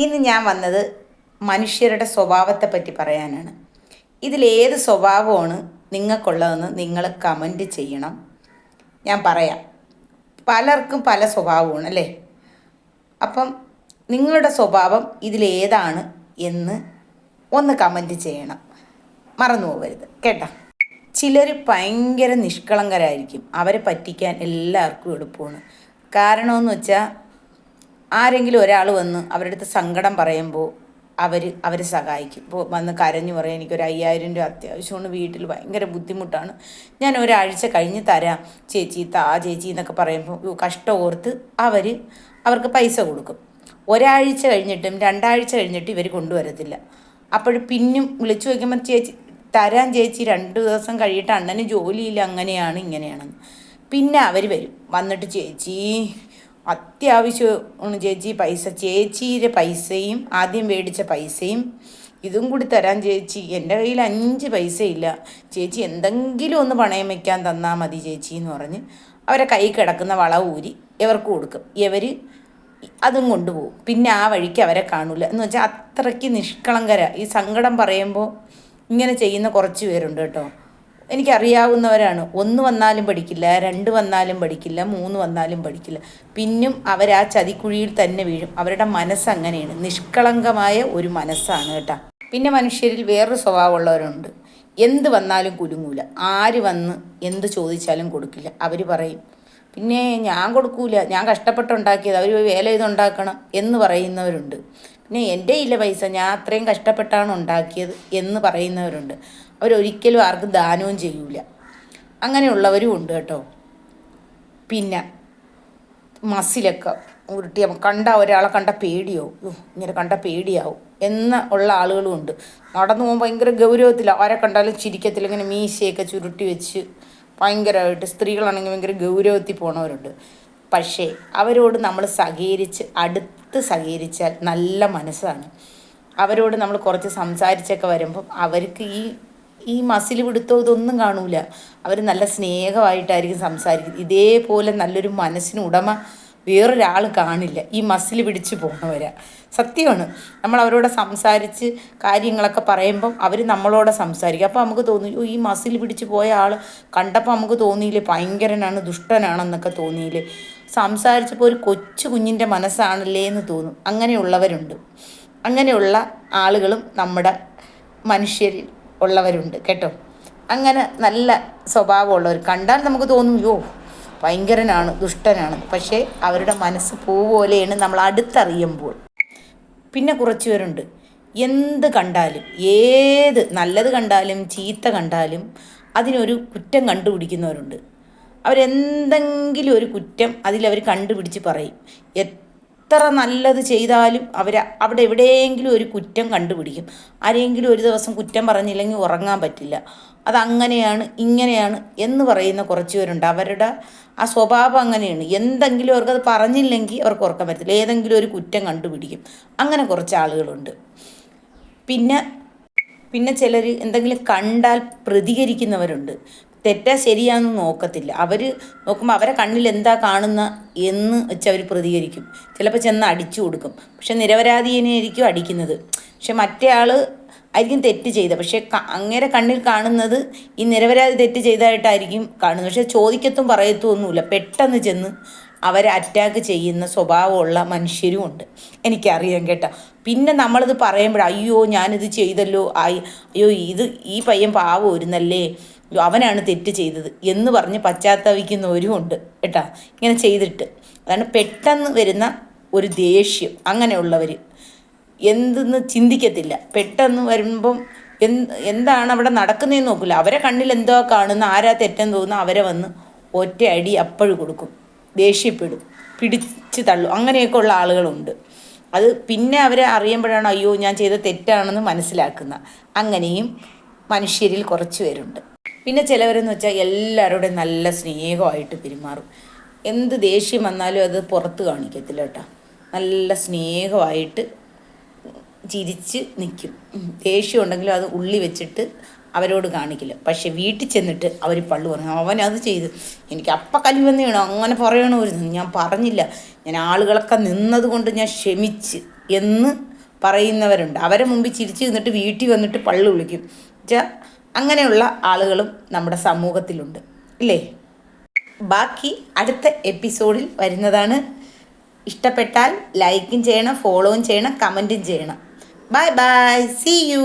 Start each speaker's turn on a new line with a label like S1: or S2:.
S1: ഇന്ന് ഞാൻ വന്നത് മനുഷ്യരുടെ സ്വഭാവത്തെ പറ്റി പറയാനാണ്. ഇതിലേത് സ്വഭാവമാണ് നിങ്ങൾക്കുള്ളതെന്ന് നിങ്ങൾ കമൻറ്റ് ചെയ്യണം. ഞാൻ പറയാം. പലർക്കും പല സ്വഭാവമാണ് അല്ലേ? അപ്പം നിങ്ങളുടെ സ്വഭാവം ഇതിലേതാണ് എന്ന് ഒന്ന് കമൻറ്റ് ചെയ്യണം. മറന്നു പോകരുത് കേട്ടോ. ചിലർ ഭയങ്കര നിഷ്കളങ്കരായിരിക്കും. അവരെ പറ്റിക്കാൻ എല്ലാവർക്കും എളുപ്പമാണ്. കാരണമെന്ന് വെച്ചാൽ ആരെങ്കിലും ഒരാൾ വന്ന് അവരുടെ അടുത്ത് സങ്കടം പറയുമ്പോൾ അവർ സഹായിക്കും. ഇപ്പോൾ വന്ന് കരഞ്ഞു പറയും, എനിക്കൊരു 5000 രൂപ അത്യാവശ്യമാണ്, വീട്ടിൽ ഭയങ്കര ബുദ്ധിമുട്ടാണ്, ഞാൻ ഒരാഴ്ച കഴിഞ്ഞ് തരാം ചേച്ചി, ചേച്ചി എന്നൊക്കെ പറയുമ്പോൾ കഷ്ടം ഓർത്ത് അവർക്ക് പൈസ കൊടുക്കും. ഒരാഴ്ച കഴിഞ്ഞിട്ടും 2 ആഴ്ച കഴിഞ്ഞിട്ട് ഇവർ കൊണ്ടുവരത്തില്ല. അപ്പോൾ പിന്നും വിളിച്ചു വയ്ക്കുമ്പോൾ ചേച്ചി തരാൻ ചേച്ചി, 2 ദിവസം കഴിയിട്ട് അണ്ണന് ജോലിയില്ല, അങ്ങനെയാണ് ഇങ്ങനെയാണെന്ന്. പിന്നെ അവർ വരും, വന്നിട്ട് ചേച്ചി അത്യാവശ്യമാണ് ചേച്ചി പൈസ, ചേച്ചിയുടെ പൈസയും ആദ്യം മേടിച്ച പൈസയും ഇതും കൂടി തരാൻ ചേച്ചി, എൻ്റെ കയ്യിൽ 5 പൈസ ഇല്ല ചേച്ചി, എന്തെങ്കിലും ഒന്ന് പണയം വയ്ക്കാൻ തന്നാൽ മതി ചേച്ചി എന്ന് പറഞ്ഞ് അവരെ കൈ കിടക്കുന്ന വള ഊരി ഇവർക്ക് കൊടുക്കും. ഇവർ അതും കൊണ്ടുപോകും. പിന്നെ ആ വഴിക്ക് അവരെ കാണില്ല. എന്ന് വെച്ചാൽ അത്രയ്ക്ക് നിഷ്കളങ്കര. ഈ സങ്കടം പറയുമ്പോൾ ഇങ്ങനെ ചെയ്യുന്ന കുറച്ച് പേരുണ്ട് കേട്ടോ. എനിക്കറിയാവുന്നവരാണ്. 1 വന്നാലും പഠിക്കില്ല, 2 വന്നാലും പഠിക്കില്ല, 3 വന്നാലും പഠിക്കില്ല. പിന്നും അവർ ആ ചതിക്കുഴിയിൽ തന്നെ വീഴും. അവരുടെ മനസ്സങ്ങനെയാണ്, നിഷ്കളങ്കമായ ഒരു മനസ്സാണ് കേട്ടോ. പിന്നെ മനുഷ്യരിൽ വേറൊരു സ്വഭാവമുള്ളവരുണ്ട്. എന്ത് വന്നാലും കുലുങ്ങൂല. ആര് വന്ന് എന്ത് ചോദിച്ചാലും കൊടുക്കില്ല. അവർ പറയും, പിന്നെ ഞാൻ കൊടുക്കൂല, ഞാൻ കഷ്ടപ്പെട്ടുണ്ടാക്കിയത്, അവർ വേല ചെയ്തുണ്ടാക്കണം എന്ന് പറയുന്നവരുണ്ട്. പിന്നെ എൻ്റെ ഇല്ല പൈസ, ഞാൻ അത്രയും കഷ്ടപ്പെട്ടാണ് ഉണ്ടാക്കിയത് എന്ന് പറയുന്നവരുണ്ട്. അവരൊരിക്കലും ആർക്കും ദാനവും ചെയ്യൂല. അങ്ങനെയുള്ളവരും ഉണ്ട് കേട്ടോ. പിന്നെ മസിലൊക്കെ ഉരുട്ടി ഒരാളെ കണ്ട പേടിയാവും, ഇങ്ങനെ കണ്ട പേടിയാവും ഉള്ള ആളുകളും ഉണ്ട്. നടന്നു പോകുമ്പോൾ ഭയങ്കര ഗൗരവത്തിൽ, ആരെ കണ്ടാലും ചിരിക്കത്തില്ല, ഇങ്ങനെ മീശയൊക്കെ ചുരുട്ടി വെച്ച് ഭയങ്കരമായിട്ട്. സ്ത്രീകളാണെങ്കിൽ ഭയങ്കര ഗൗരവത്തിൽ പോണവരുണ്ട്. പക്ഷേ അവരോട് നമ്മൾ അടുത്ത് സഹകരിച്ചാൽ നല്ല മനസ്സാണ്. അവരോട് നമ്മൾ കുറച്ച് സംസാരിച്ചൊക്കെ വരുമ്പം അവർക്ക് ഈ മസിൽ പിടുത്തോ ഇതൊന്നും കാണൂല. അവർ നല്ല സ്നേഹമായിട്ടായിരിക്കും സംസാരിക്കുന്നത്. ഇതേപോലെ നല്ലൊരു മനസ്സിന് ഉടമ വേറൊരാൾ കാണില്ല. ഈ മസിൽ പിടിച്ച് പോകുന്നവരാ. സത്യമാണ്. നമ്മൾ അവരോട് സംസാരിച്ച് കാര്യങ്ങളൊക്കെ പറയുമ്പം അവർ നമ്മളോട് സംസാരിക്കും. അപ്പോൾ നമുക്ക് തോന്നും, ഈ മസിൽ പിടിച്ച് പോയ ആൾ കണ്ടപ്പോൾ നമുക്ക് തോന്നിയില്ലേ ഭയങ്കരനാണ്, ദുഷ്ടനാണെന്നൊക്കെ തോന്നിയില്ലേ. സംസാരിച്ചപ്പോൾ ഒരു കൊച്ചു കുഞ്ഞിൻ്റെ മനസ്സാണല്ലേ എന്ന് തോന്നും. അങ്ങനെയുള്ളവരുണ്ട്. അങ്ങനെയുള്ള ആളുകളും നമ്മുടെ മനുഷ്യരിൽ ഉള്ളവരുണ്ട് കേട്ടോ. അങ്ങനെ നല്ല സ്വഭാവമുള്ളവർ കണ്ടാൽ നമുക്ക് തോന്നും, ഭയങ്കരനാണ്, ദുഷ്ടനാണ്. പക്ഷേ അവരുടെ മനസ്സ് പൂ പോലെയാണ് നമ്മൾ അടുത്തറിയുമ്പോൾ. പിന്നെ കുറച്ച് പേരുണ്ട്, എന്ത് കണ്ടാലും, ഏത് നല്ലത് കണ്ടാലും ചീത്ത കണ്ടാലും അതിനൊരു കുറ്റം കണ്ടുപിടിക്കുന്നവരുണ്ട്. അവരെന്തെങ്കിലും ഒരു കുറ്റം അതിലവർ കണ്ടുപിടിച്ച് പറയും. എത്ര നല്ലത് ചെയ്താലും അവിടെ എവിടെയെങ്കിലും ഒരു കുറ്റം കണ്ടുപിടിക്കും. ആരെങ്കിലും ഒരു ദിവസം കുറ്റം പറഞ്ഞില്ലെങ്കിൽ ഉറങ്ങാൻ പറ്റില്ല. അതങ്ങനെയാണ് ഇങ്ങനെയാണ് എന്ന് പറയുന്ന കുറച്ച് പേരുണ്ട്. അവരുടെ ആ സ്വഭാവം അങ്ങനെയാണ്. എന്തെങ്കിലും അവർക്കത് പറഞ്ഞില്ലെങ്കിൽ അവർക്ക് ഉറക്കാൻ പറ്റില്ല, ഏതെങ്കിലും ഒരു കുറ്റം കണ്ടുപിടിക്കും. അങ്ങനെ കുറച്ച് ആളുകളുണ്ട്. പിന്നെ ചിലർ എന്തെങ്കിലും കണ്ടാൽ പ്രതികരിക്കുന്നവരുണ്ട്. തെറ്റാ ശരിയാണെന്ന് നോക്കത്തില്ല. അവർ നോക്കുമ്പോൾ അവരെ കണ്ണിൽ എന്താ കാണുന്ന എന്ന് വെച്ച് അവർ പ്രതികരിക്കും. ചിലപ്പോൾ ചെന്ന് അടിച്ചു കൊടുക്കും. പക്ഷെ നിരപരാധിയെയായിരിക്കും അടിക്കുന്നത്. പക്ഷെ മറ്റേ ആൾ ആയിരിക്കും തെറ്റ് ചെയ്തത്. പക്ഷേ അങ്ങേരെ കണ്ണിൽ കാണുന്നത് ഈ നിരപരാധി തെറ്റ് ചെയ്തതായിട്ടായിരിക്കും കാണുന്നത്. പക്ഷെ ചോദിക്കത്തും പറയത്തും ഒന്നുമില്ല. പെട്ടെന്ന് ചെന്ന് അവരെ അറ്റാക്ക് ചെയ്യുന്ന സ്വഭാവമുള്ള മനുഷ്യരും ഉണ്ട്. എനിക്കറിയാം കേട്ടോ. പിന്നെ നമ്മളിത് പറയുമ്പോൾ അയ്യോ ഞാനിത് ചെയ്തല്ലോ, അയ്യോ ഈ പയ്യൻ പാവമായിരുന്നല്ലേ, അവനാണ് തെറ്റ് ചെയ്തത് എന്ന് പറഞ്ഞ് പശ്ചാത്തപിക്കുന്നവരും ഉണ്ട് കേട്ടോ. ഇങ്ങനെ ചെയ്തിട്ട് അതാണ് പെട്ടെന്ന് വരുന്ന ഒരു ദേഷ്യം. അങ്ങനെയുള്ളവർ എന്തെന്ന് ചിന്തിക്കത്തില്ല. പെട്ടെന്ന് വരുമ്പം എന്താണ് അവിടെ നടക്കുന്നതെന്ന് നോക്കില്ല. അവരെ കണ്ണിൽ എന്തോ കാണുന്ന, ആരാ തെറ്റെന്ന് തോന്നുന്ന അവരെ വന്ന് ഒറ്റ അടി അപ്പോഴും കൊടുക്കും, ദേഷ്യപ്പെടും, പിടിച്ച് തള്ളും. അങ്ങനെയൊക്കെ ഉള്ള ആളുകളുണ്ട്. അത് പിന്നെ അവരെ അറിയുമ്പോഴാണ് അയ്യോ ഞാൻ ചെയ്ത തെറ്റാണെന്ന് മനസ്സിലാക്കുന്ന. അങ്ങനെയും മനുഷ്യരിൽ കുറച്ച് പേരുണ്ട്. പിന്നെ ചിലവരെന്ന് വെച്ചാൽ എല്ലാവരോടും നല്ല സ്നേഹമായിട്ട് പെരുമാറും. എന്ത് ദേഷ്യം വന്നാലും അത് പുറത്ത് കാണിക്കത്തില്ല കേട്ടോ. നല്ല സ്നേഹമായിട്ട് ചിരിച്ച് നിൽക്കും. ദേഷ്യം ഉണ്ടെങ്കിലും അത് ഉള്ളി വെച്ചിട്ട് അവരോട് കാണിക്കില്ല. പക്ഷെ വീട്ടിൽ ചെന്നിട്ട് അവർ പള്ളു പറഞ്ഞു, അവനത് ചെയ്ത് എനിക്ക് അപ്പം കല്ല് വന്ന് വീണോ അങ്ങനെ പറയണമായിരുന്നു, ഞാൻ പറഞ്ഞില്ല, ഞാൻ ആളുകളൊക്കെ നിന്നത് കൊണ്ട് ഞാൻ ക്ഷമിച്ച് എന്ന് പറയുന്നവരുണ്ട്. അവരെ മുമ്പിൽ ചിരിച്ചു നിന്നിട്ട് വീട്ടിൽ വന്നിട്ട് പള്ളു വിളിക്കും. അങ്ങനെയുള്ള ആളുകളും നമ്മുടെ സമൂഹത്തിലുണ്ട് ഇല്ലേ? ബാക്കി അടുത്ത എപ്പിസോഡിൽ വരുന്നതാണ്. ഇഷ്ടപ്പെട്ടാൽ ലൈക്കും ചെയ്യണം, ഫോളോവും ചെയ്യണം, കമൻറ്റും ചെയ്യണം. Bye bye, see U.